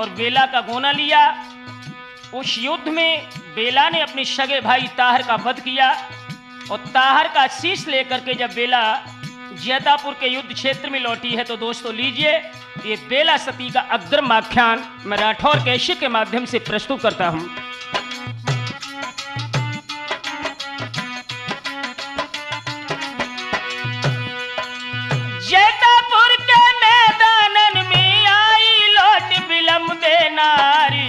और बेला का गोना लिया। उस युद्ध में बेला ने अपने सगे भाई ताहर का वध किया और ताहर का शीश लेकर के जब बेला जैतापुर के युद्ध क्षेत्र में लौटी है तो दोस्तों लीजिए ये बेला सती का अग्रम आख्यान मैं राठौर कैसे के माध्यम से प्रस्तुत करता हूं। जैतापुर के मैदानन में आई लौट बिलम दे नारी,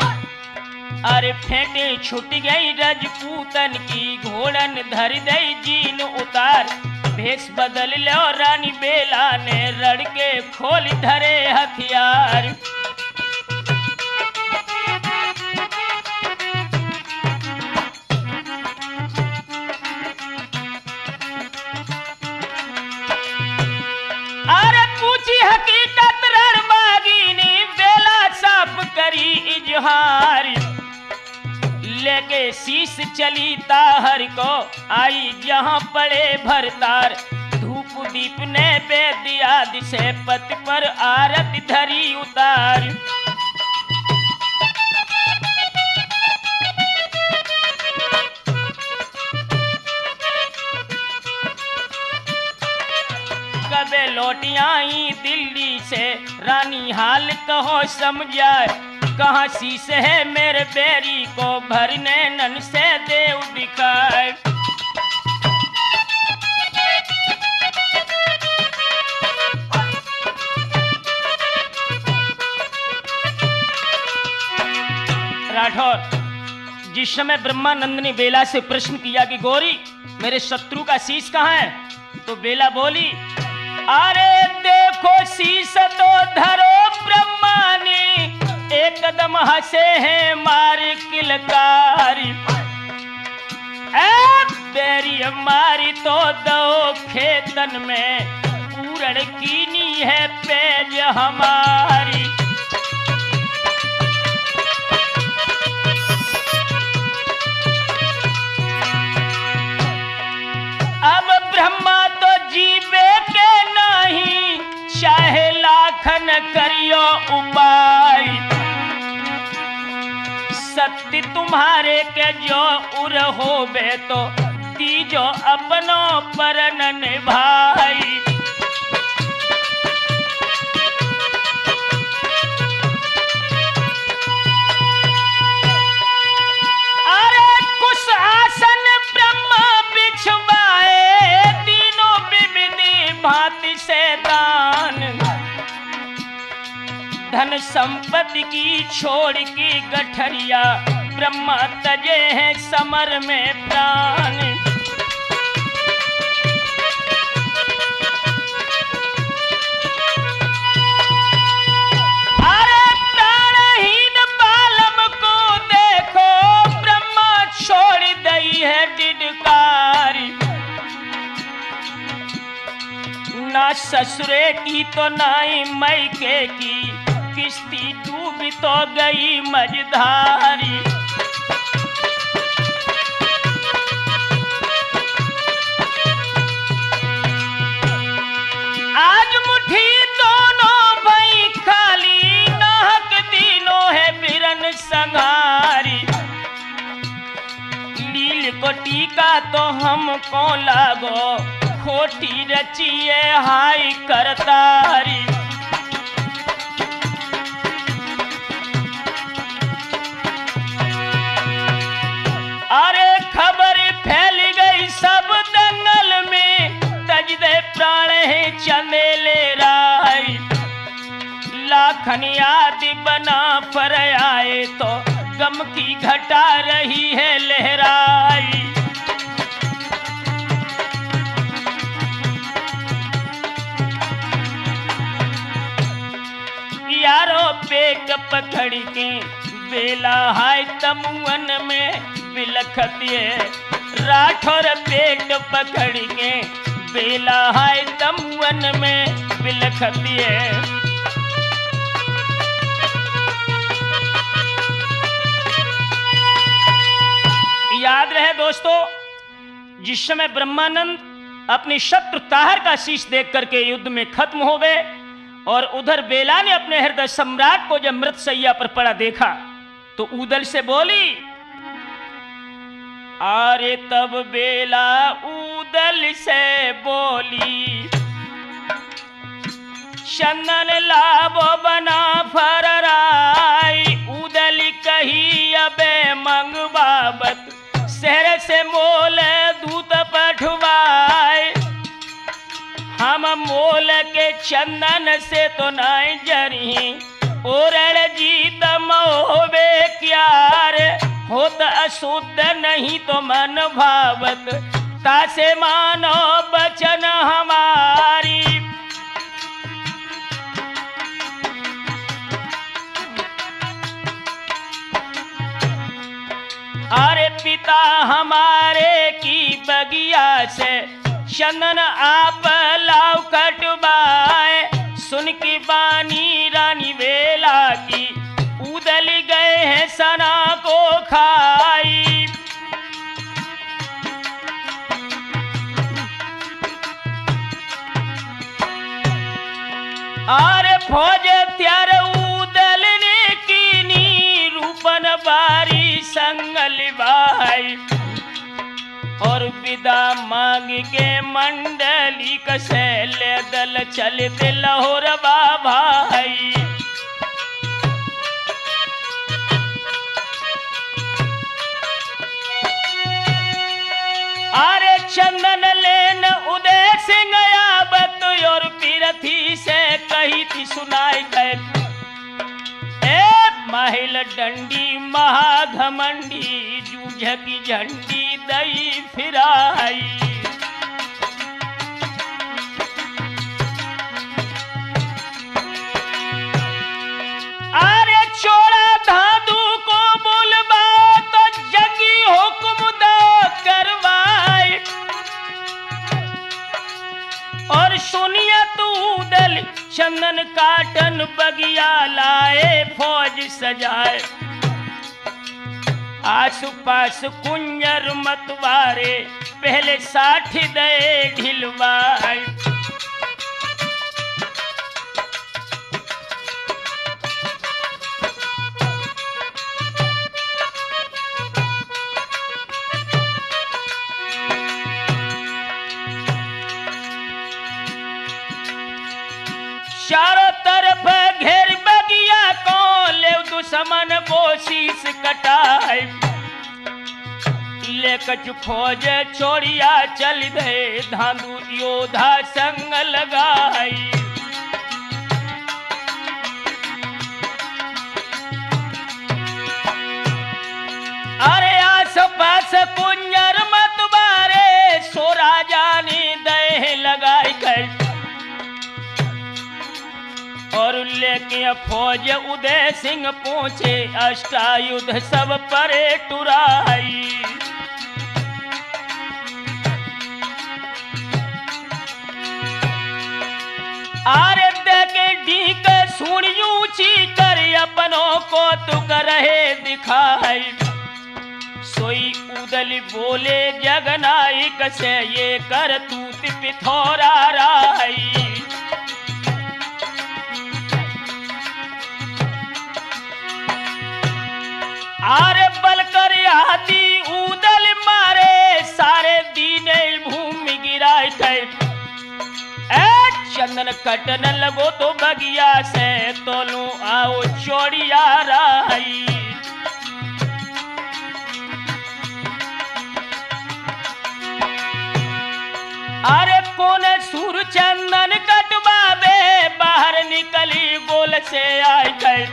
अरे फेंटे छुट गई रजपूतन की घोड़न धर दई जीन उतार। भेष बदल लो रानी बेला ने रड़ के खोल धरे हथियार। अरे पूछी हकीकत रणबागी ने बेला साफ करी इजहार। लेके शीश चली ताहर को आई जहां पड़े भरतार। धूप दीप ने बेदियाद से पत पर आरत धरी उतार। कबे लौटी आई दिल्ली से रानी हाल कहो समझाए। कहाँ शीश है मेरे बेरी को भरने नन से देव दिखाए। राठौर, जिस समय ब्रह्मानंद ने बेला से प्रश्न किया कि गौरी मेरे शत्रु का शीश कहाँ है, तो बेला बोली अरे देखो शीश तो धरो ब्रह्मा ने एकदम हंसे हैं मार किलकारी। बेरी मारी तो दो खेतन में पूरण कीनी है पेज हमारी। अब ब्रह्मा तो जीवे के नहीं चाहे लाखन करियो उपाय। सत्य तुम्हारे के जो उर होबे तो तीजो अपनो परन निभाई। अरे कुछ आसन ब्रह्मा बिछवाए तीनों विविधि भांति से दान। धन संपत्ति की छोड़ की गठरिया ब्रह्मा तजे हैं समर में प्राण। अरे प्राणहीन बालम को देखो ब्रह्मा छोड़ दई है डिडकारी। ना ससुरे की तो नाई मैके की किश्ती डूब तो गई मझधारी। आज मुट्ठी दोनों भाई खाली नाहक दिनों है बिरन संहारी। लील को टीका तो हमको लागो खोटी रचिए हाय करतारी। अरे खबर फैल गई सब दंगल में तज दे प्राण है चंदेले राय। लाखन याद बना पर आए तो गम की घटा रही है लहराई। यारो पेट पकड़ के बेला हाय तमुअन में बिलखतिए। राठौर पेट पकड़ के बेला हाय तमुअन में बिलखतिए। याद रहे दोस्तों, जिस समय ब्रह्मानंद अपने शत्रु ताहर का शीश देख करके युद्ध में खत्म हो गए, और उधर बेला ने अपने हृदय सम्राट को जब मृत शैया पर पड़ा देखा तो ऊदल से बोली। अरे तब बेला ऊदल से बोली, चंदन लाबो बना फरराई। ऊदल कही अबे मंगवाबत, शहर से मोल दूत पठवाए। हम मोल के चंदन से तो नहीं जरी, ओरण जीत मोहबे क्यार। होत अशुद्ध नहीं तो मन भावत, तासे मानो बचन हमारी। अरे पिता हमारे की बगिया से चंदन आप लाव कटवाए। सुन की बानी रानी बेला की, ऊदल गए हैं सना को खाई। अरे फौज त्यार ऊदल ने कीनी, रूपन बारी संगल भाई। और विदा मांग के मंडली कसे ले दल चलते लाहौर भाई। अरे चंदन लेन उदय सिंह आबत, और पीरथी से कही थी सुनाई गए। महिल डंडी महाघमंडी, जूझ की झंडी दई फिराई। अरे चोड़ा धादू को बुलवा, तो जंगी हुक्म दो करवाए। और सुनिया तू दल चंदन काटन बगिया लाए, फौज सजाए। आस पास कुंजर मतवारे, पहले 60 दे ढिलवाए। चारों तरफ घेर बगिया को, ले दुश्मन को शीश कटाए। ले कछ फौज छोड़िया चल दे, धांधु योद्धा संग लगाई। अरे आस पास कुंजर मतवारे, सो राजा ने दे लगाई गई। और लेके फौज उदय सिंह पहुंचे, अष्टायुध सब परे टुराई। आरे देखे ढीक सुन ऊंची कर, अपनों को तुक रहे दिखाई। सोई उदल बोले जगनायक से, ये कर तूत पिथौरा राई। आरे बलकर हाथी ऊदल मारे, सारे दीने भूमि गिराए थे। चंदन कटन लगो तो बगिया से, तोलू आओ चोड़िया राई। अरे कौन सूर चंदन कटवावे, बाहर निकली गोल से आई गए।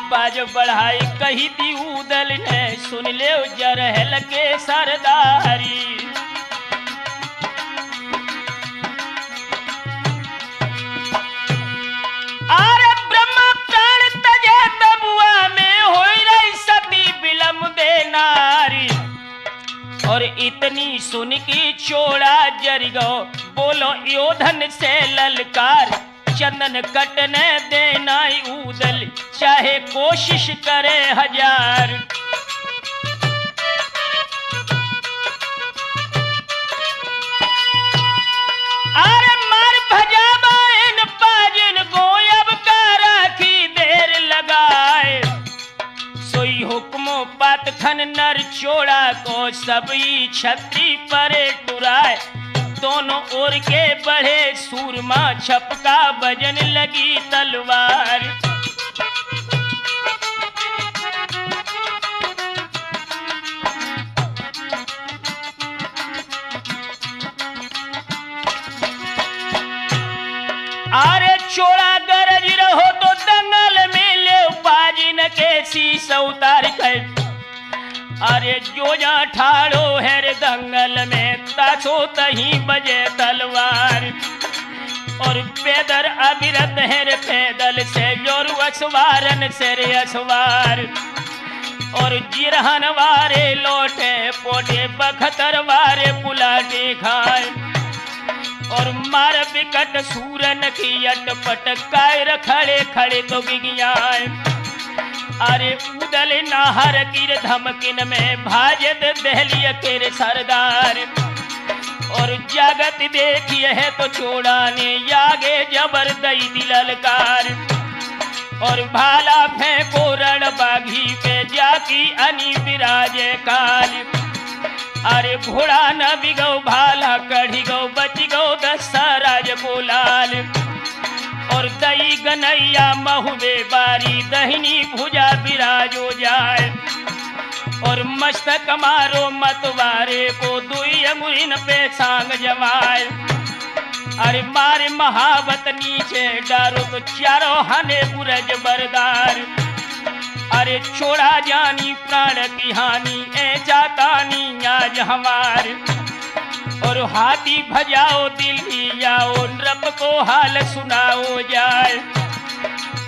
बाज बढ़ाई कही दी ऊदल ने, सुन ले जरहल के सरदारी। अरे ब्रह्मा प्राण तजे तबुआ में, हो रही सती बिलम दे नारी। और इतनी सुन की चोड़ा जर गो, बोलो योधन से ललकार। चंदन कटने देना ऊदल, चाहे कोशिश करे 1000। अरे मार भजावा इन देखन नर चोड़ा को सबई छत्री परे टुराए। दोनों ओर के बढ़े सूरमा छपका बजन लगी तलवार। अरे चोड़ा गरज रहो तो दंगल में ले बाजिन के शीश उतार कर। अरे जो जा ठाड़ो है रे दंगल में ताछो तही बजे तलवार। और पैदल अविरत है रे पैदल से जोर अछवारन से रे अछवार। और जिरहन वारे लोटे पोटे बखतर वारे पुलाटे खाए। और मार बिकट सूरन की अटपट कायर खड़े खड़े तो बिगियाए। अरे उदल नाहर कीर धमकिन में भाजत दहलिय के सरदार। और जगत देखिए है तो चोड़ा ने यागे जबर दई दिललकार। और भाला फेंको रण बाघी पे जाकी अनी विराजे काल। अरे घोड़ा न बिगो भाला कढ़ी गो बच गो दशराज को लाल। और दई गनैया महुबे बारी दहिनी भुजा बिराजो जाए। और मस्तक मारो मतवारे को दुई अंगुरिन पे सांग जमाए। अरे मारे महावत नीचे डारो तो चारों हने बुरज बरदार। अरे छोड़ा जानी प्राण की हानि ए जातानी आज हमार। और हाथी भजाओ दिल्ली आओ नृप को हाल सुनाओ जाए।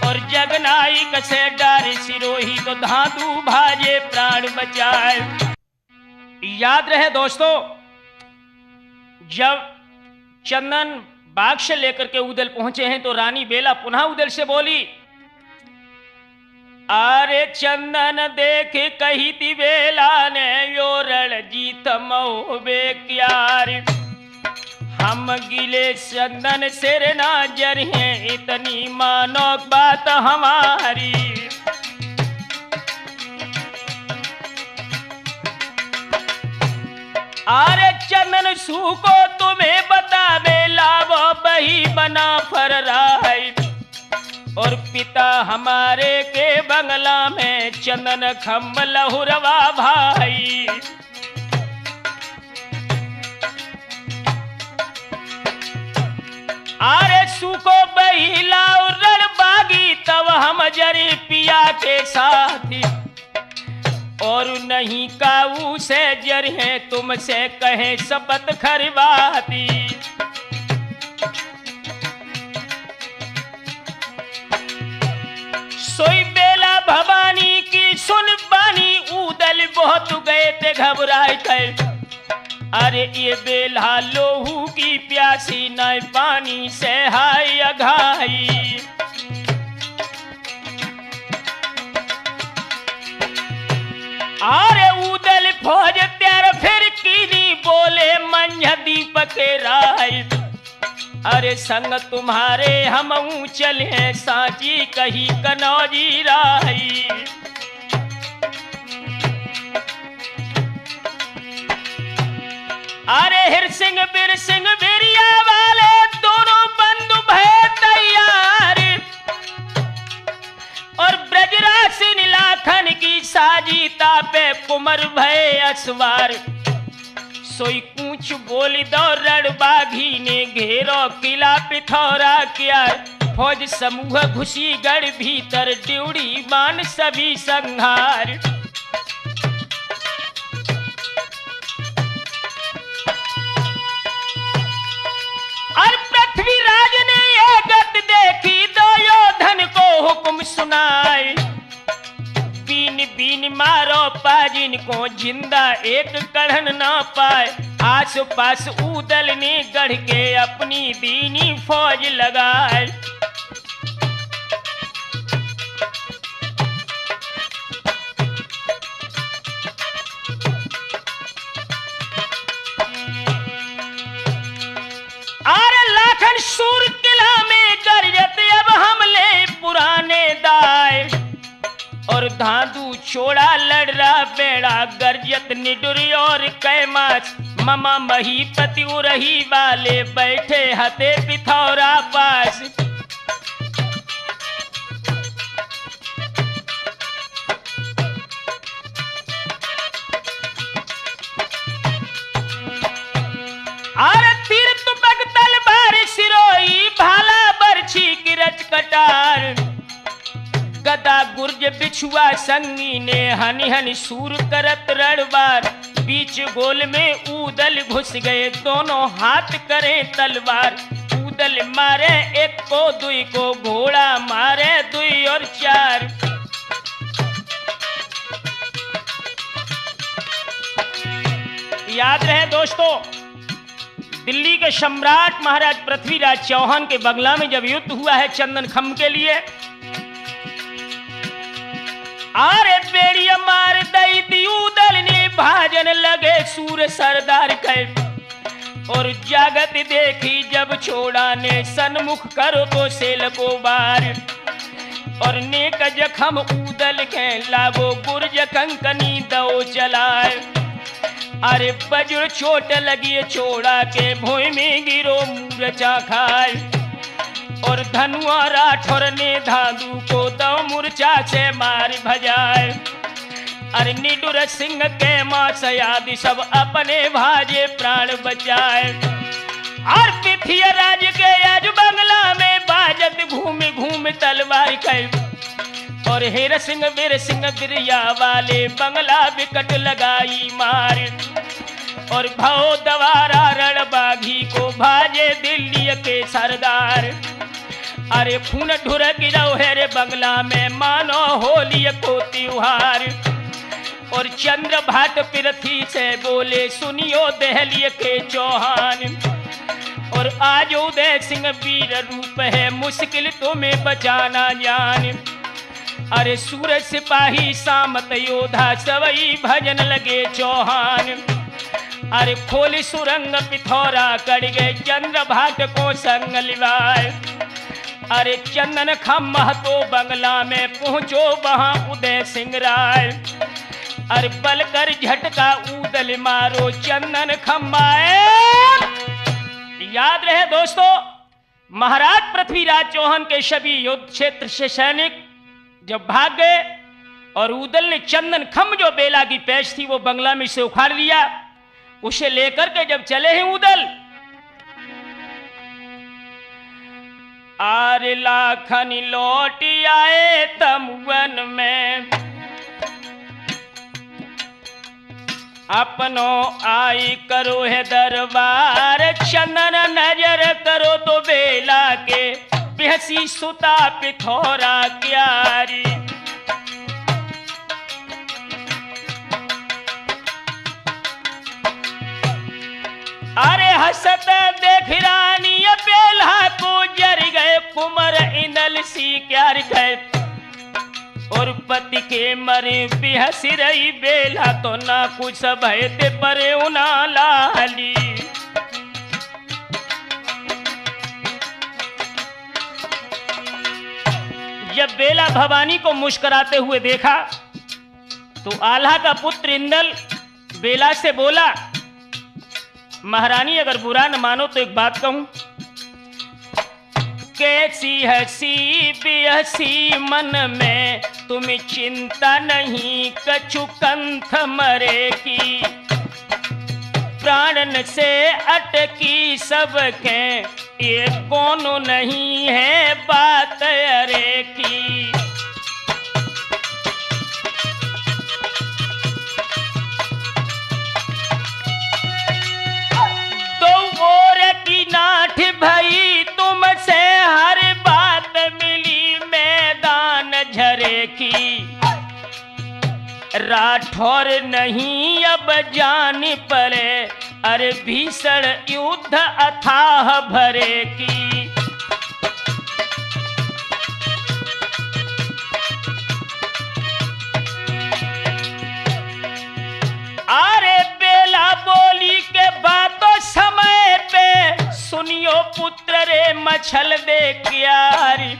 और जगनायक से डारे सिरोही तो धातु भाजे प्राण बचाए। याद रहे दोस्तों, जब चंदन बाग से लेकर के उदल पहुंचे हैं तो रानी बेला पुनः उदल से बोली, अरे चंदन देख कही ती बेला ने यो रणजीत मोहबे क्यार। हम गिले चंदन सिर ना जर हैं इतनी मानो बात हमारी। अरे चंदन सू को तुम्हें बता बेला वो बही बना फर राय। और पिता हमारे के बंगला में चंदन खम्ब लहुरवा भाई। अरे सुको बहिला रण बागी तब हम जरी पिया के साथी। और नहीं काऊ से जर है तुमसे कहे शपथ खरवाती। सोई बेला भवानी की सुन बानी उदल बहुत गए थे घबराए थे। अरे ये बेला लोहू की प्यासी न पानी से हाय अघाई। अरे उदल फौज त्यार फिर कीनी बोले मंझ दीपक राय। अरे संग तुम्हारे हम चले साची कही कनौजी राही। अरे हिर सिंह बिरिया वाले दोनों बंधु भय तैयार। और ब्रजराज नीलाखन की साजी तापे कुमर भय असवार। सोई कूच बोली दो रण बाघी ने घेरो किला पिथौरा किया। फौज समूह घुसी गढ़ भीतर ड्यूड़ी बान सभी संहार। और पृथ्वीराज ने ये गत देखी दो योधन को हुक्म सुनाए। बीन बीन मारो पाजिन को जिंदा एक कढ़न ना पाए। आस पास उदल ने गढ़ के अपनी दीनी फौज लगाए। अरे लाखन सूर किला में गरजत अब हमले पुराने दाए। और धांधू छोड़ा लड़ रहा बेड़ा गर्जत निडुर और कैमाच ममा महीपति उरही वाले बैठे हते पिथौरा पास। आर तीर तुपक तलवार सिरोई भाला बरछी किरच कटार गदा गुर्ज बिछुआ संगी ने हनि हनि सूर करत रणबार। बीच गोल में ऊदल घुस गए दोनों हाथ करें तलवार। ऊदल मारे एक को दुई को घोड़ा मारे दुई और चार। याद रहे दोस्तों, दिल्ली के सम्राट महाराज पृथ्वीराज चौहान के बंगला में जब युद्ध हुआ है चंदन खम के लिए, आरे बेड़िया मार दई दियूदल ने भाजन लगे सूर सरदार कहे। और जागत देखी जब छोड़ा ने सन्मुख करो तो सेल को बार। और नेक जखम ऊदल के लागो गुर्ज कंकनी दो चलाए। अरे बज्र चोट लगी छोड़ा के भूमि में गिरो मूर्छा खाए। और धनुआ राठौर ने धांधू को दो मूर्छा से मार भजाए। अरे निडुर सिंह के मास आदि सब अपने भाजे प्राण बचाए। और पिथिया राज के आज बंगला में बाजत घूम घूम तलवार कहे। और हेर सिंह बिरिया वाले बंगला विकट लगाई मार। और भाव दवारा रणबागी को भाजे दिल्ली के सरदार। अरे खून ढुर गिरौ है रे बंगला में मानो होली को त्योहार। और चंद्र भाट पृथ्वी से बोले सुनियो दहली के चौहान। और आज उदय सिंह वीर रूप है मुश्किल तुम्हें बचाना जान। अरे सूरज सिपाही सामत योद्धा सवई भजन लगे चौहान। अरे खोली सुरंग पिथौरा कड़ गए चंद्र भाट को संग लिवाए। अरे चंदन खम्मा तो बंगला में पहुंचो वहां उदय सिंह राय। अरे बल कर झटका ऊदल मारो चंदन खम्बाए। याद रहे दोस्तों, महाराज पृथ्वीराज चौहान के सभी युद्ध क्षेत्र से सैनिक जब भाग गए और ऊदल ने चंदन खम्ब जो बेला की पैच थी वो बंगला में से उखाड़ लिया। उसे लेकर के जब चले हैं ऊदल, आर लाखन लौट आए तमुवन में अपनो आई करो है दरबार। चंदन नजर करो तो बेला के बेहसी सुता पिथौरा क्यारी। अरे हसत देख रानी बेला को जर गए कुमर इंदल सी क्यार गए। और पति के मरे बेहस रही बेला तो ना कुछ भयते परे उना लाली। जब बेला भवानी को मुस्कुराते हुए देखा तो आल्हा का पुत्र इंदल बेला से बोला, महारानी अगर बुरा न मानो तो एक बात कहूं, कैसी हसी बेहसी मन में तुम्हें चिंता नहीं कछु कंथ मरे की। प्राणन से अटकी सबके ये कोनो नहीं है बात अरे की। की नाठ भई तुमसे हर बात मिली मैदान झरे की। राठौर नहीं अब जान पड़े अरे भीषण युद्ध अथाह भरे की। अरे बेला बोली के बातों समय पे सुनियो पुत्र रे मछल दे क्यारी।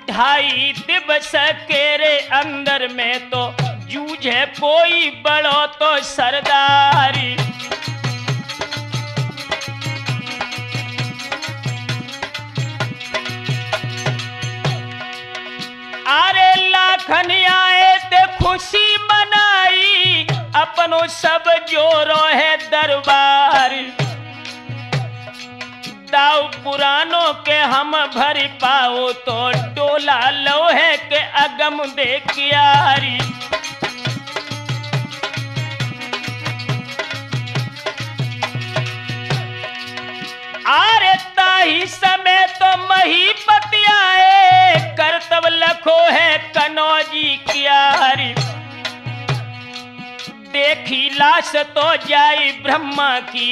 ढाई दिवस केरे अंदर में तो जूझे कोई बड़ो तो सरदारी। अरे लाखन आए ते खुशी मनाई, अपनो सब जोरो है दरबार। दाऊ पुरानों के हम भर पाओ तो डोला लोहे के अगम देखियारी। आरे ताही समय तो महीपति आए, करतब लखो है कनौजी क्यारी। देखी लाश तो जाई ब्रह्मा की,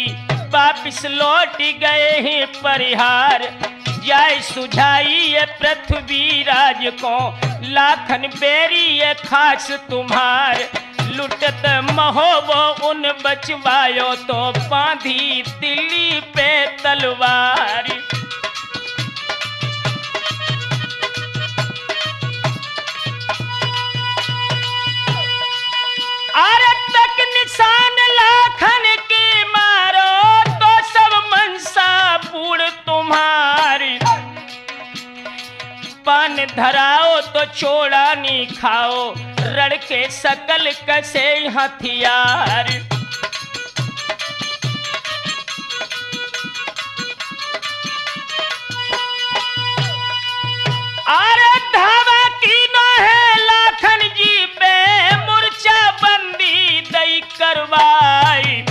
वापिस लौट गए हैं परिहार। जाय सुझाई ये पृथ्वी राज को, लाखन बेरी ये खास तुम्हार। लुटत महोबो उन बचवायो तो बांधी दिल्ली पे तलवार। अरे तक निशान लाखन की मारो तो सब मनसा पूर्ण तुम्हारी। पान धराओ तो चोड़ा नहीं खाओ, रड़ के सकल कसे हथियार। अरे धावा की न है लाखन जी पे, मूर्छा बंदी दई करवाई।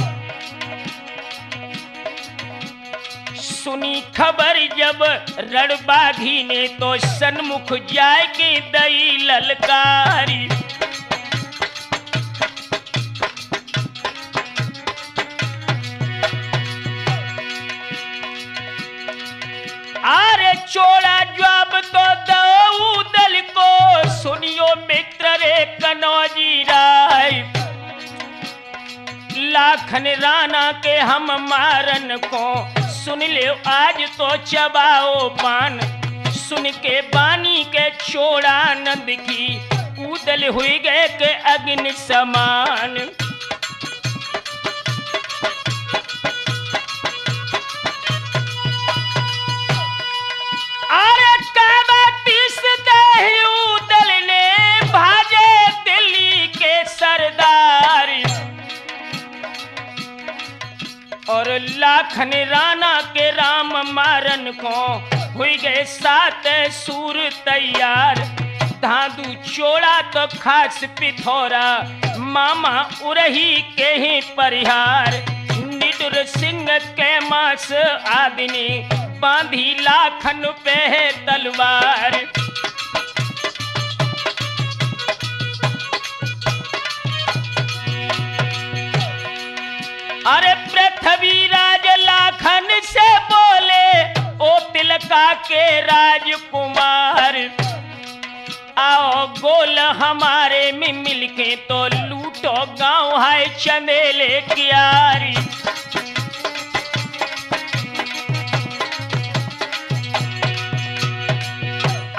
सुनी खबर जब रणबागी ने तो सन्मुख जाए के दई ललकारी। अरे चोड़ा जवाब तो दऊ दल को, सुनियो मित्र रे कनौजी राय। लाखन राणा के हम मारन को, सुन ले आज तो चबाओ पान। सुन के बानी के चोड़ानंद की, कूदल हुई गए के अग्नि समान। अरे काबतीस दही उदल ने, भाजे दिल्ली के सरदार। और लाखन राणा के राम मारन को, हुई गए 7 सूर तैयार। धादू चोड़ा तो खास पिथौरा, मामा उरही के ही परिहार। निडुर सिंह के मास आदमी, बांधी लाखन पे है तलवार। अरे पृथ्वी राज लाखन से बोले, ओ तिलका के राजकुमार। आओ गोल हमारे में मिलके तो लूटो गांव है चंदेले क्यारी।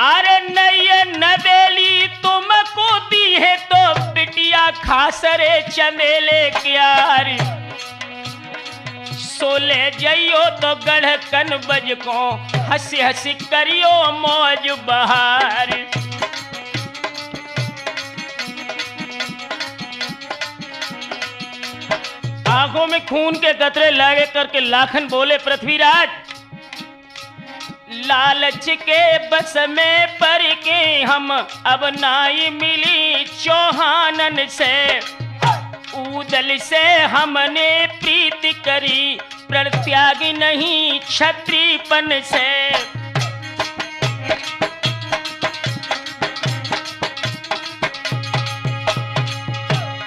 अरे नैया नवेली तुमको दी है तो बिटिया खासरे चंदेले क्यारी। सोले जइयो तो गढ़ कन बज को, हंसी हंसी करियो मौज बहार। आंखों में खून के कतरे लगे करके लाखन बोले, पृथ्वीराज लालच के बस में पर के हम अब नाई मिली चौहानन से। उदल से हमने प्रीति करी, प्रत्याग नहीं क्षत्रियपन से।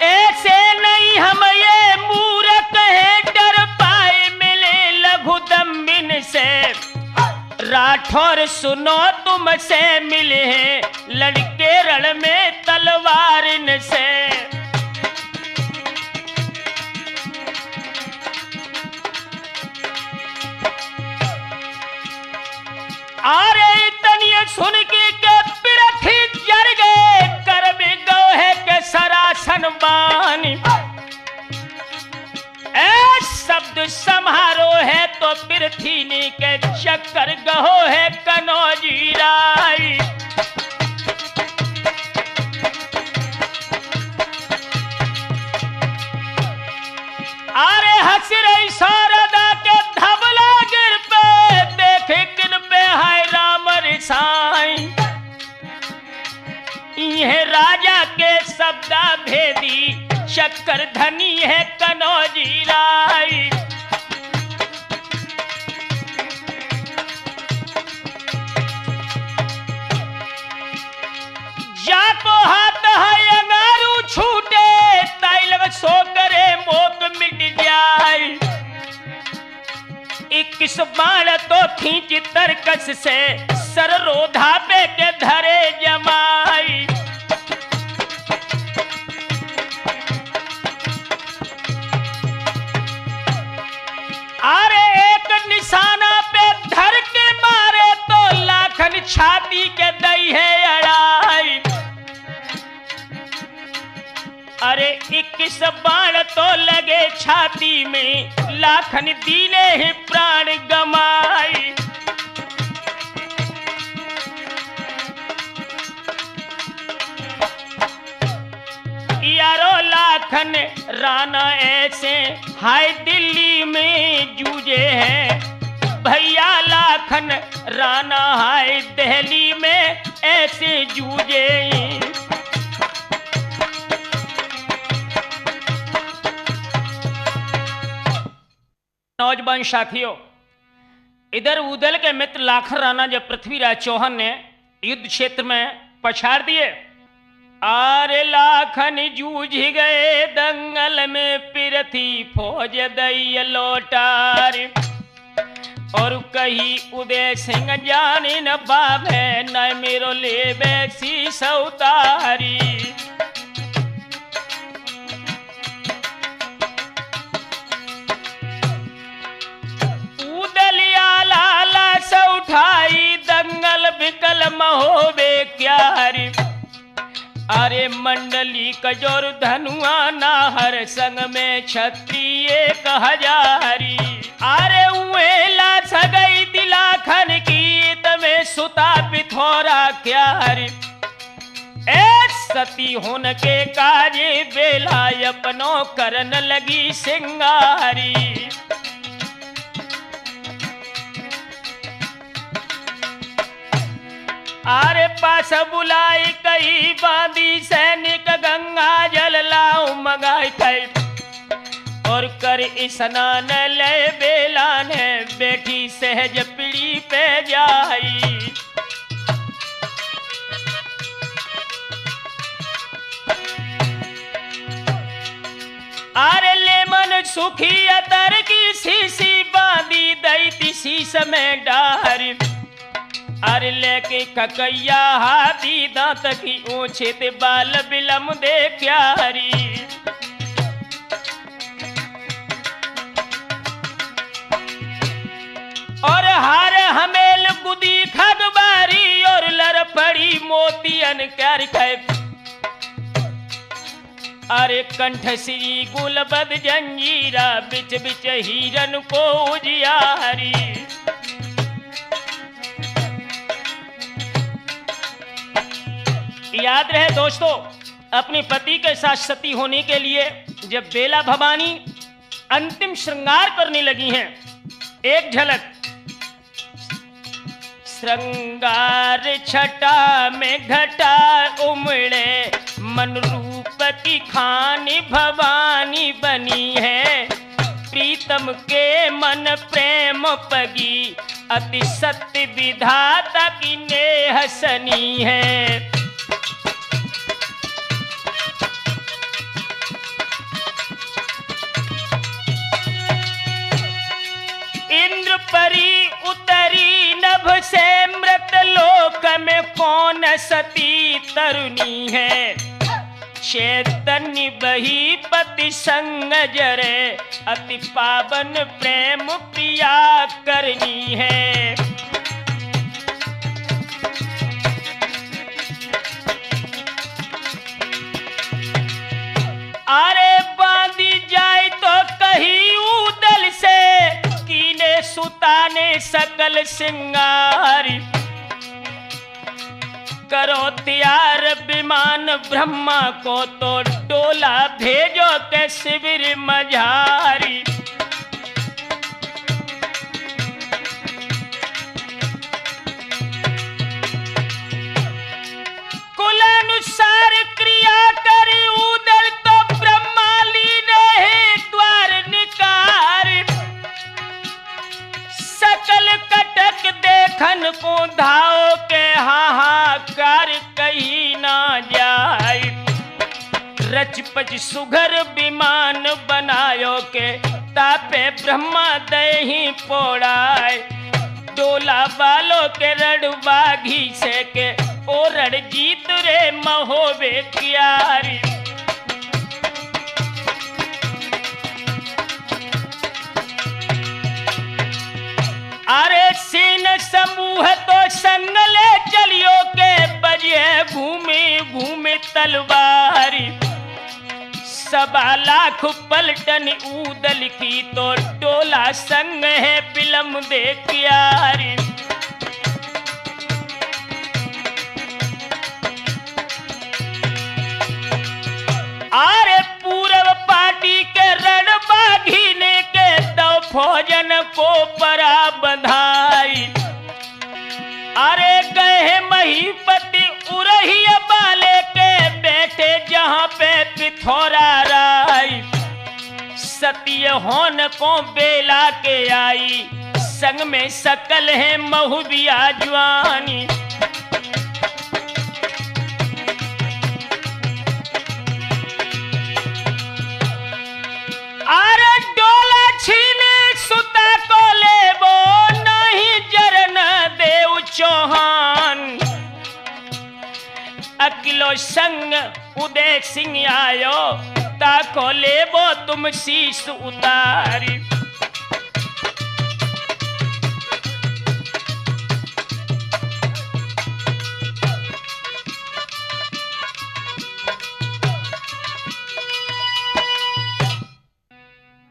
ऐसे नहीं हम ये मूर्ख है, डर पाए मिले लघुदम्बिन से। राठौर सुनो तुमसे मिले हैं, लड़के रण में तलवारिन से। अरे इतनी सुन के क्या यह राजा के शब्दा भेदी शक्कर धनी है कनौजी राय। जाको हाथ है अंगारू छूटे ताई लग सो करे मोक मिट जाए। 21 बाण तो खींच तरकस से सर रोधा पे के धरे जमाई। अरे एक निशाना पे धर के मारे तो लाखन छाती के दई है अड़ाई। अरे 21 बाण तो लगे छाती में लाखन दीने ही प्राण गमाई। यारो लाखन राणा ऐसे हाय दिल्ली में जूझे हैं। भैया लाखन राणा हाय दिल्ली में ऐसे जूझे। नौजवान साथियों, इधर उदल के मित्र लाखन राणा जब पृथ्वीराज चौहान ने युद्ध क्षेत्र में पछाड़ दिए। आरे लाखन जूझ गए दंगल में पृथ्वी फौज दई लौटार। और कही उदय सिंह जाने न बाबे न मेरो ले बैसी सौतारी। उठाई दंगल विकल महोबे क्यारी। अरे मंडली कजोर धनुआ नाहर संग में क्षत्रिय 1000। अरे उला सगई दिलाखन की तमें सुता पिथौरा क्यारी। ए सती होन के काजे बेला अपनो करन लगी सिंगारी। आरे पास बुलाई कई बांधी सैनिक गंगा जल लाऊ मंगाई कई। और कर स्नान ले बेला ने बैठी सहज पीढ़ी पे जाई। आरे लेमन सुखी अतर की शीशी बांधी दई थी शीश में डारी। अरे लेके ककैया हाथी दांत की ऊंचित बाल बिलम दे क्यारी। और हार हमेल गुदी खगबारी और लर पड़ी मोतियन कर खे। अरे कंठ श्री गुलबद जंजीरा बिच बिच हीरन को उजियारी। याद रहे दोस्तों, अपने पति के साथ सती होने के लिए जब बेला भवानी अंतिम श्रृंगार करने लगी हैं, एक झलक। श्रृंगार छटा में घटा उमड़े मन रूप की खानी भवानी बनी है। प्रीतम के मन प्रेम पगी अति सत्य विधाता की नेह सनी है। इंद्र परी उतरी नभ से मृत लोक में कौन सती तरुणी है। चैतन्य बही पति संग जरे अति पावन प्रेम प्रिया करनी है। अरे बांधी जाए तो कहीं उदल से कीने सुताने सकल सिंगारी। करो तैयार विमान ब्रह्मा को तो डोला भेजो के शिविर मझारी। कुलानुसार रच पच सुघर विमान बनायो के तापे ब्रह्मा दही पोड़ाए डोला वालों के रड़वा घी से के ओ रड़ जीत रे महोबे क्यारी अरे सीन समूह तो संग ले चलियो के बजे घूमे घूमे तलवारी 1.25 लाख पलटन ऊदल की तो डोला संग है बिलम दे क्यारी अरे पूरब पार्टी के रणबागी ने के दो फौजन को परा बंधाई अरे गए महीपति उरही बाले के बैठे जहां पे पिथौरा राई सतीय होन को बेला के आई संग में सकल है महुबिया जवानी अरे डोला छीने सुता को लेबो नहीं जरन देव चौहान अकिलो संग उदय सिंह आयो ताको लेबो तुम शीश उतारी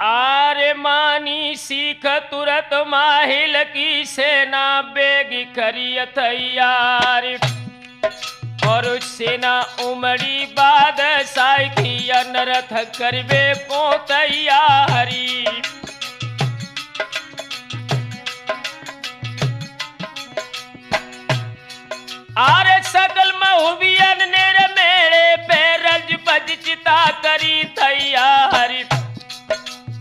आरे मानी सीख तुरत माहिल की सेना बेगी करिय तैयार और सेना उमड़ी बाद साइकी अनरथ करबे को तैयारी आरे सकल महुबियन नेर मेरे पे रज बज चिता करी तैयारी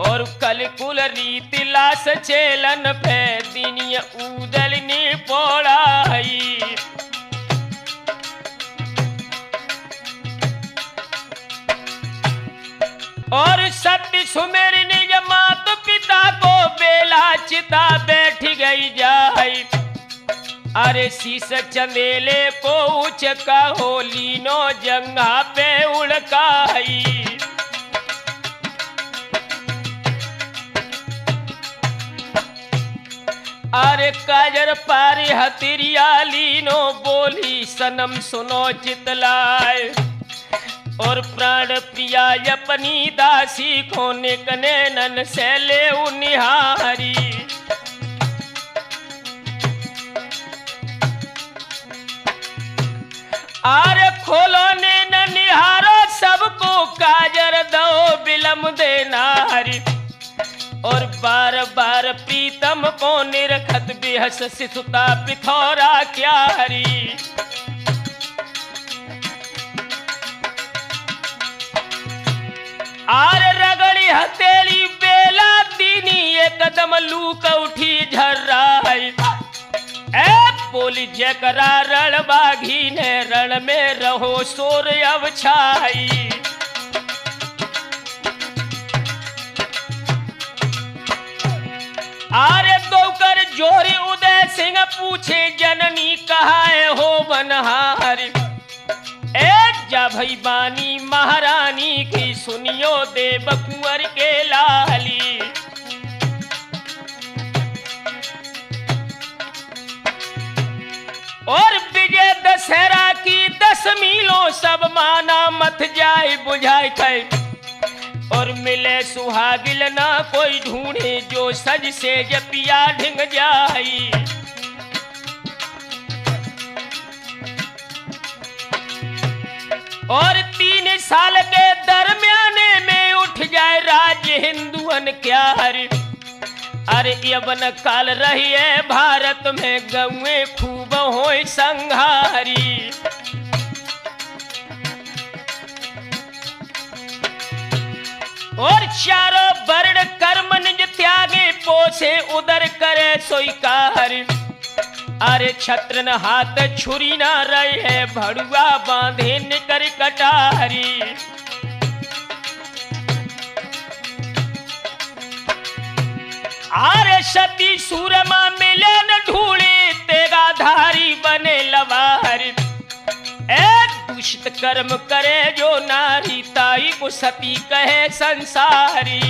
और कल कुल रीति लास चेलन पे दिनिय ऊदलनी पोड़ाई और सत्य सुमेर निज मात पिता को बेला चिता बैठ गई जाई अरे शीस चंदेले को उचका हो लीनो जंगा पे उड़काई अरे काजर पारी हथिरिया लीनो बोली सनम सुनो चितलाए और प्राण प्रिया अपनी दासी को निकने नन से ले निहारी आरे खोलो ने न निहारो सबको काजर दो बिलम दे नारी और बार बार प्रीतम को निरखत बेहस सिसुता पिथौरा क्यारी आर रगड़ी हथेली बेला दीनी एकदम लूक उठी झर्राई ए बोली जकरा रणबागी ने रण में रहो सोर अब छाई आरे दोकर जोरी उदय सिंह पूछे जननी कहा है हो बनहारी ए जा भई बानी महारानी की सुनियो देव कुंवर के लाली और विजय दशहरा की 10 मीलों सब माना मत जाए बुझाए कै और मिले सुहागिल ना कोई ढूंढे जो सज से जपिया ढिंग जाई और 3 साल के दरमियाने में उठ जाए राज्य हिंदुअन क्या हरि अरे यवन काल रही है भारत में गौए खूब होए संहारी और चारों वर्ण कर्म निज त्यागे पोसे उदर करे सोई कार अरे छत्र न हाथ छुरी न रहे है भड़ुआ बांधे निकर कटारी आरे सती सूरमा मिलन ढूंढे तेगा धारी बने लवार। दुष्ट कर्म करे जो नारी ताई को सती कहे संसारी।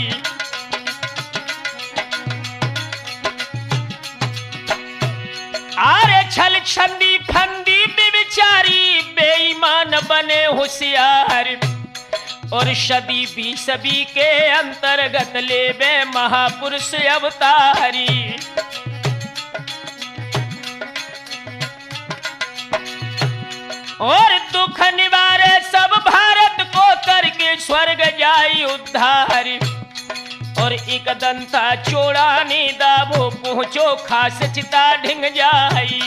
आरे छल छंदी फंदी बेचारी बेईमान बने होशियार। और सदी भी सभी के अंतर्गत लेबे महापुरुष अवतारी। और दुख निवारे सब भारत को करके स्वर्ग जाई उद्धारी। और एक दंता चोड़ानी दाबो पहुंचो खास चिता ढिंग जाई।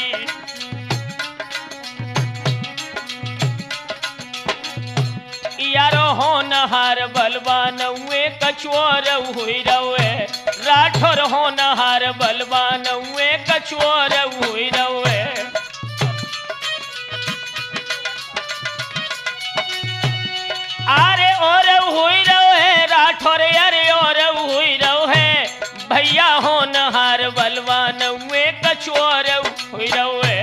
यारो होनहार बलवान हुए कछुआर हुई रवे। राठौर होनहार बलवान हुए कछुआर हुई रवे। अरे और हुई रहे राठौर अरे और हुई रहे। भैया होनहार बलवान हुए कछुआर हुई रहे।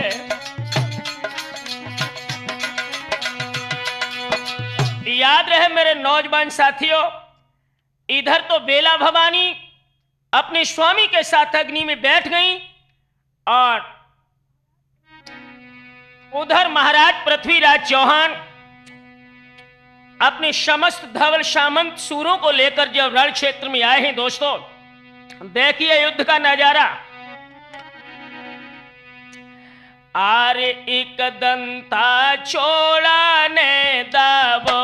याद रहे मेरे नौजवान साथियों, इधर तो बेला भवानी अपने स्वामी के साथ अग्नि में बैठ गई और उधर महाराज पृथ्वीराज चौहान अपने समस्त धवल सामंत सूरों को लेकर जब रण क्षेत्र में आए हैं दोस्तों, देखिए युद्ध का नजारा। आरे एक दंता छोड़ा ने दाबो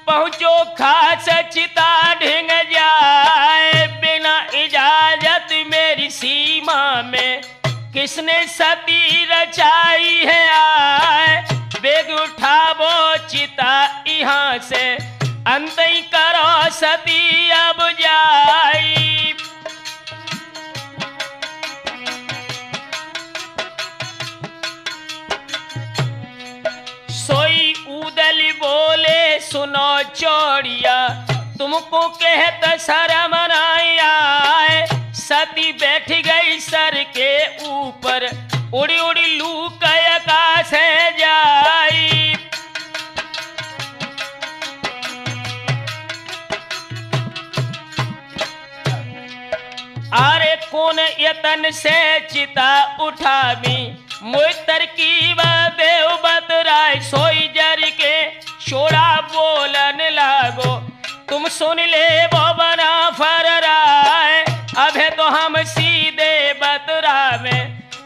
पहुंचो खास चिता ढिंग जाए। बिना इजाजत मेरी सीमा में किसने सती रचाई है आए। बेग उठाबो चिता यहाँ से अंत ही करो सती अब जाई। सोई उदल बोले सुनो चोड़िया तुमको कहत शर्म नहीं आए। सती बैठ गई सर के ऊपर उड़ी उड़ी लू आकाश जाई। अरे कौन यतन से चिता उठावी मोई तरकीब देव बतराय। सोई जर के छोड़ा बोलन लागो तुम सुन ले वो बना फराए। अबे तो हम सीधे बतरावे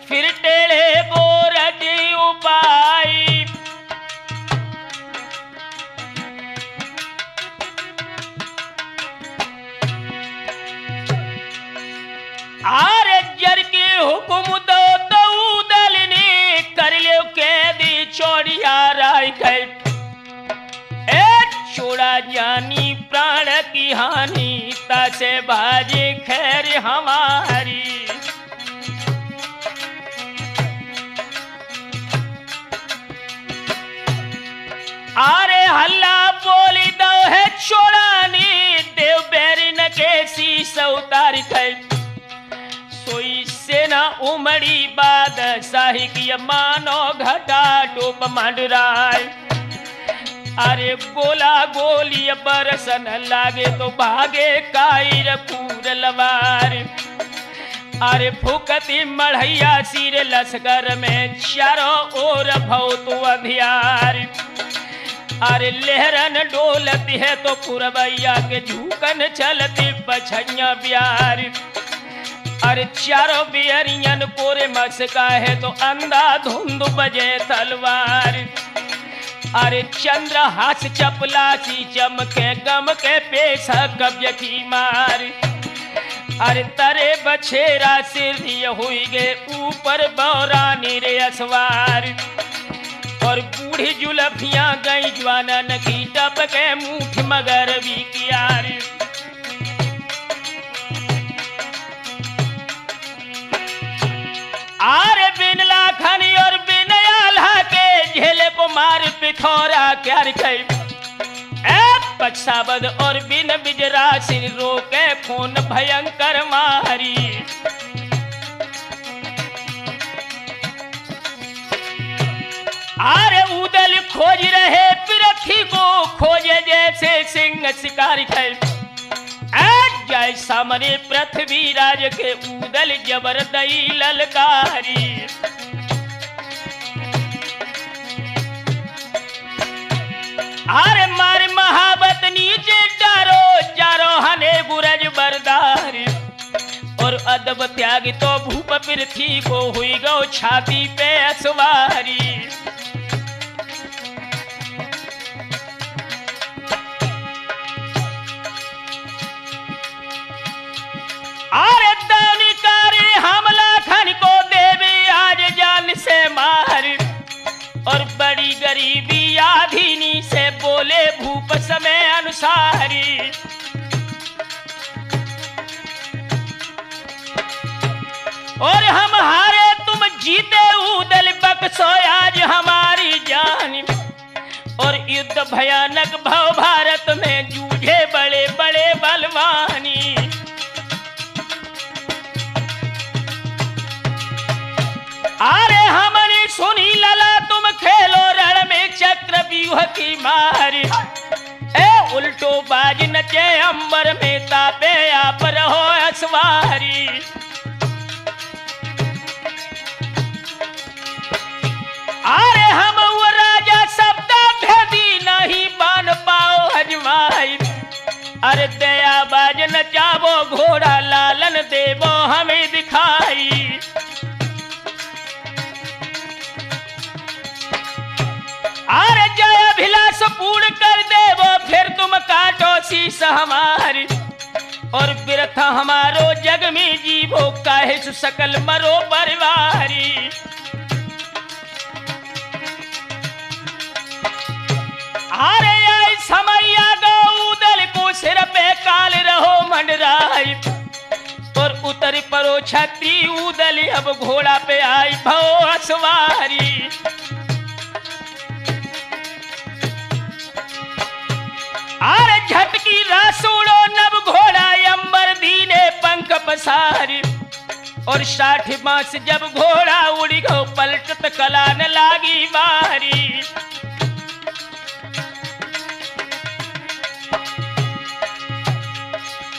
फिर टेढ़े को रची उपाय। आरे जर के हुक्म दो तो उदल ने कर ले कैदी चोड़िया राय गए। छोड़ा जानी प्राण की हानि तासे बाजे खैर हमारी। आरे हल्ला बोली दो है छोड़ानी देव बैरिन के शीश उतार गए। सोई सेना उमड़ी बादशाही की मानो घटा डूब मंडराय। अरे गोला गोली बरसन लागे तो भागे कायर पूर लवार। अरे फुकती मढ़ैया सिर लश्कर में चारों ओर भौत अंधियार। अरे लहरन डोलती है तो पुरवैया के झूकन चलती बछैया बिहार। अरे चारों बिहरियन कोरे मस्का है तो अंधा धुंध बजे तलवार। अरे चंद्र हाथ चपला सी चमके गम के पेशा कब्ज की मार। अरे तरे बछेरा सिर हुई गे ऊपर बौरानी रे असवार। और बूढ़ी जुलफियां गई जवानन की टप के मूठ मगर भी कियार। आरे बिन लाखनी और बिन आल्हा के झेले को मार पिथौरा क्या पक्षावद और बिन बिजरासिन रोके खून भयंकर मारी। आरे उदल खोज रहे पिरथी को खोजे जैसे सिंह शिकारी है। जय सामने पृथ्वी राज के उदल जबरदई ललकारी। आरे मारे महाबत नीचे डारो चारो हने गुरज बरदारी। और अदब त्याग तो भूप पृथ्वी को हुई गो छाती पे असवारी। आरे दानिकारी हमला खन को देवी आज जान से मार। और बड़ी गरीबी आधीनी से बोले भूप समय अनुसारी। और हम हारे तुम जीते उदल बख्शो आज हमारी जान। और युद्ध भयानक भव भारत में जूझे बड़े बड़े बलवानी। आरे हमने सुनी लला तुम खेलो रण में चक्र व्यूह की मारी। ए उल्टो बाज नचे अंबर में तापे आप रहो असवारी। आरे हम वो राजा सबका भेदी नहीं बन पाओ हजमाई। अरे दया बाज नचावो घोड़ा लालन देवो हमें दिखाई। आरे जय अभिलाष पूर्ण कर देवो फिर तुम काटो शीश हमारी। और बिरथ हमारो जग में जीवो काहे सु सकल मरो परिवारी। आरे आई समैया गो उदल को सिर पे काल रहो मंडराई। और उतर परो छत्री उदल अब घोड़ा पे आई भो असवारी। आरे झटकी रासुड़ो नब घोड़ा अंबर दीने पंख पसारी। और 60 बांस जब घोड़ा उड़ी गो पलटत कलान लागी बारी।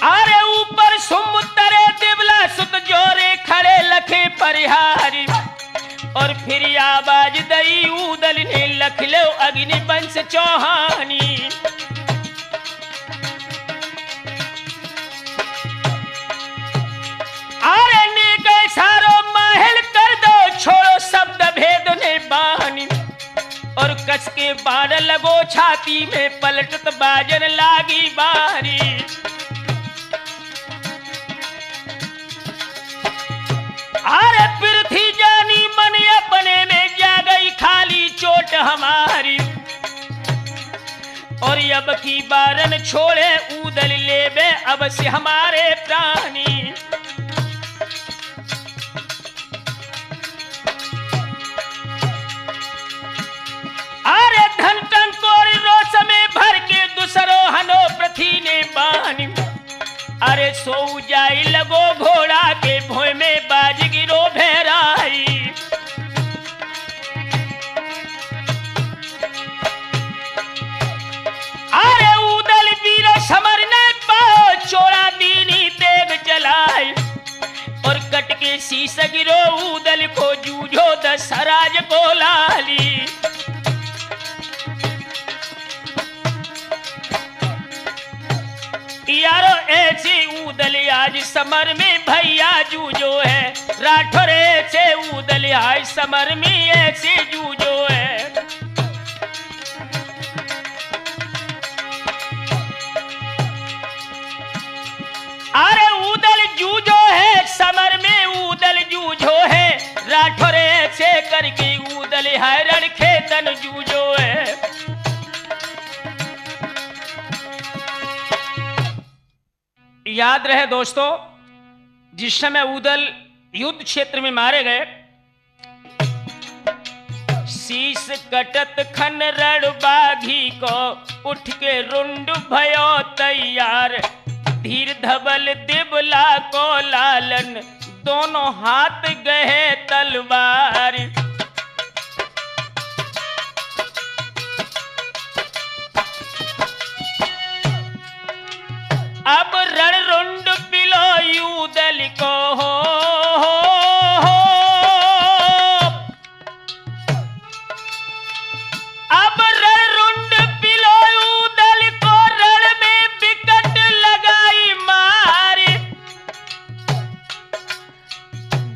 आरे ऊपर सुमुतरे दिवला सुत जोरे खड़े लखे परिहारी। और फिर आवाज दई उदल ने लख लो अग्नि वंश चौहानी। आरे ने सारो महल कर दो छोड़ो शब्द भेद ने बानी। और कस के बाण लगो छाती में पलटत बाजन लागी बारी। आरे पृथ्वी जानी मन अपने में जा गई खाली चोट हमारी। और अब की बारन छोड़े उदल लेबे अब से हमारे प्राणी। आरे धन टंकोरी रोस में भर के दूसरो हनो पृथ्वी ने बानी। अरे सो जाई लगो घोड़ा के भोय में बाज गिरो भेराई। अरे उदल वीर समर ने पाओ चोरा दीनी तेग चलाई। और कट के शीश गिरो उदल को जूझो दशराज को लाली। यारो ऐसे उदल आज समर में भैया जूझो है। राठौर ऐसे उदल आज समर में ऐसे जूझो है। अरे उदल जूझो है समर में उदल जूझो है। राठौर ऐसे करके उदल है रण खेतन जूझो है। याद रहे दोस्तों, जिस समय उदल युद्ध क्षेत्र में मारे गए, शीश कटत खन रण बाघी को उठ के रुंड भयो तैयार। धीर धबल दिबला को लालन दोनों हाथ गए तलवार। अब रण रुंड पिलो यूदल को अब रण रुंड पिलो यूदल को रण में बिकट लगाई मारी।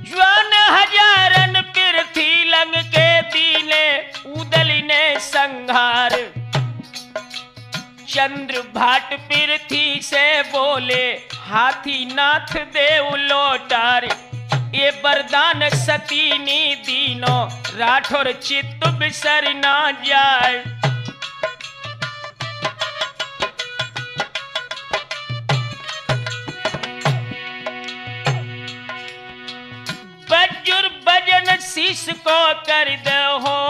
ज्वान हजारन पृथ्वी लंग के दीने उदल ने संहार। चंद्र भाट पृथ्वी से बोले हाथी नाथ देव लोटार। ये वरदान सतीनी दीनो राठौर चित्त बिसर ना जाए। बजुर भजन शीश को कर दो हो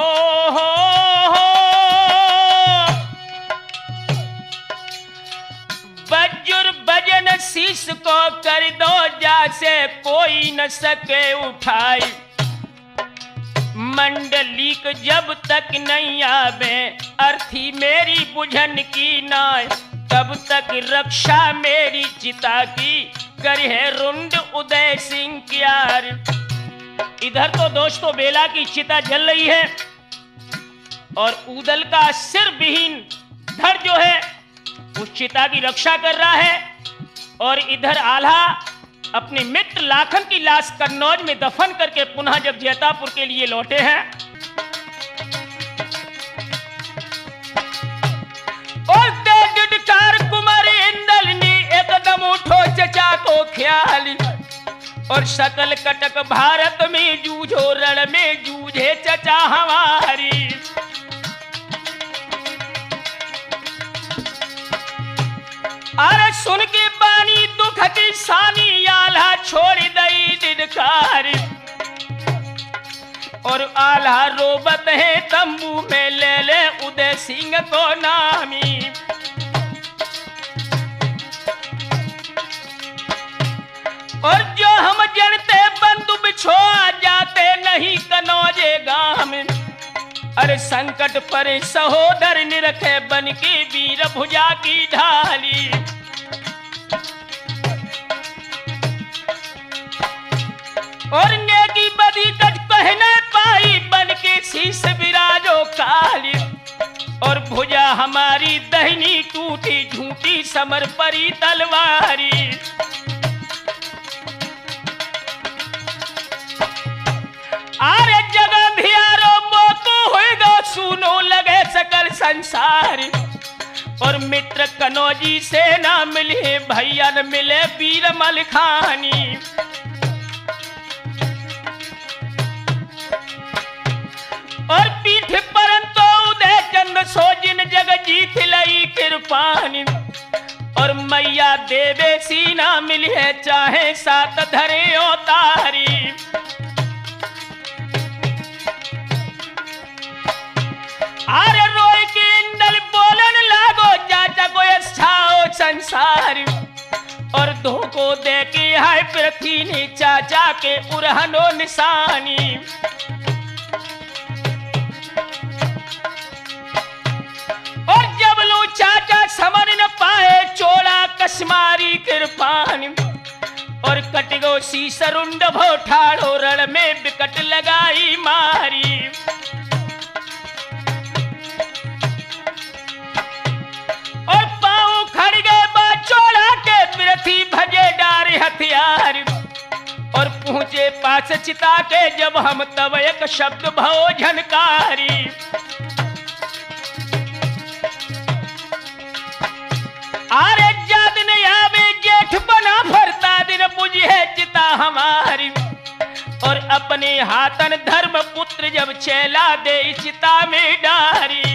बजुर भजन शीश को कर दो जैसे कोई न सके उठाई। मंडलीक जब तक नहीं आवे अर्थी मेरी बुझन की नाय। तब तक रक्षा मेरी चिता की करे रुंड उदय सिंह क्यार। इधर तो दोस्तों बेला की चिता जल रही है और उदल का सिर विहीन धड़ जो है उस चिता की रक्षा कर रहा है। और इधर आल्हा अपने मित्र लाखन की लाश कन्नौज में दफन करके पुनः जब जैतापुर के लिए लौटे हैं और दुडकार कुमार इंदल ने एकदम उठो चचा को ख्याल। और सकल कटक भारत में जूझो रण में जूझे चचा हमारी। अरे सुन के बानी दुख की सानी आल्हा छोड़ दई दिदकार। और आल्हा रोबत है तंबू में ले ले उदय सिंह को नामी। और जो हम जड़ते बंधु बिछोआ जाते नहीं कनौजे गाम। अरे संकट पर सहोदर निरखे बन के वीर भुजा की ढाली। और नेकी बदी कज कहने पाई बन के शीश विराजो काली। और भुजा हमारी दहनी टूटी झूठी समर परी तलवारी। आरे जगह धियारो मोको होएगा सुनो लगे सकल संसार। और मित्र कनौजी से ना मिले भैया न मिले वीर मलखानी। और पीठ परन तो उदय चंद सो जिन जग जीत लई कृपानी। और मैया देवे सीना मिली है चाहे सात धरे उतारी। अरे रोए के इंदल बोलन लागो चाचा को अच्छाओ संसार। और धोखो दे के हाय पृथ्वी ने चाचा के उरहनो निशानी। और जब लो चाचा समर न पाए चोला कश्मारी कृपानी। और कटगो शीसरुंड भो ठाड़ो रण में बिकट लगाई मारी। और पाँव खड़ गए बाचोड़ा के पृथ्वी भजे डारे हथियार। और पहुंचे पास चिता के जब हम तब एक शब्द भो झनकारी। आरे जा दिन आवे जेठ बना फरता दिन बुझे चिता हमारी। और अपने हाथन धर्म पुत्र जब चेला दे चिता में डारी।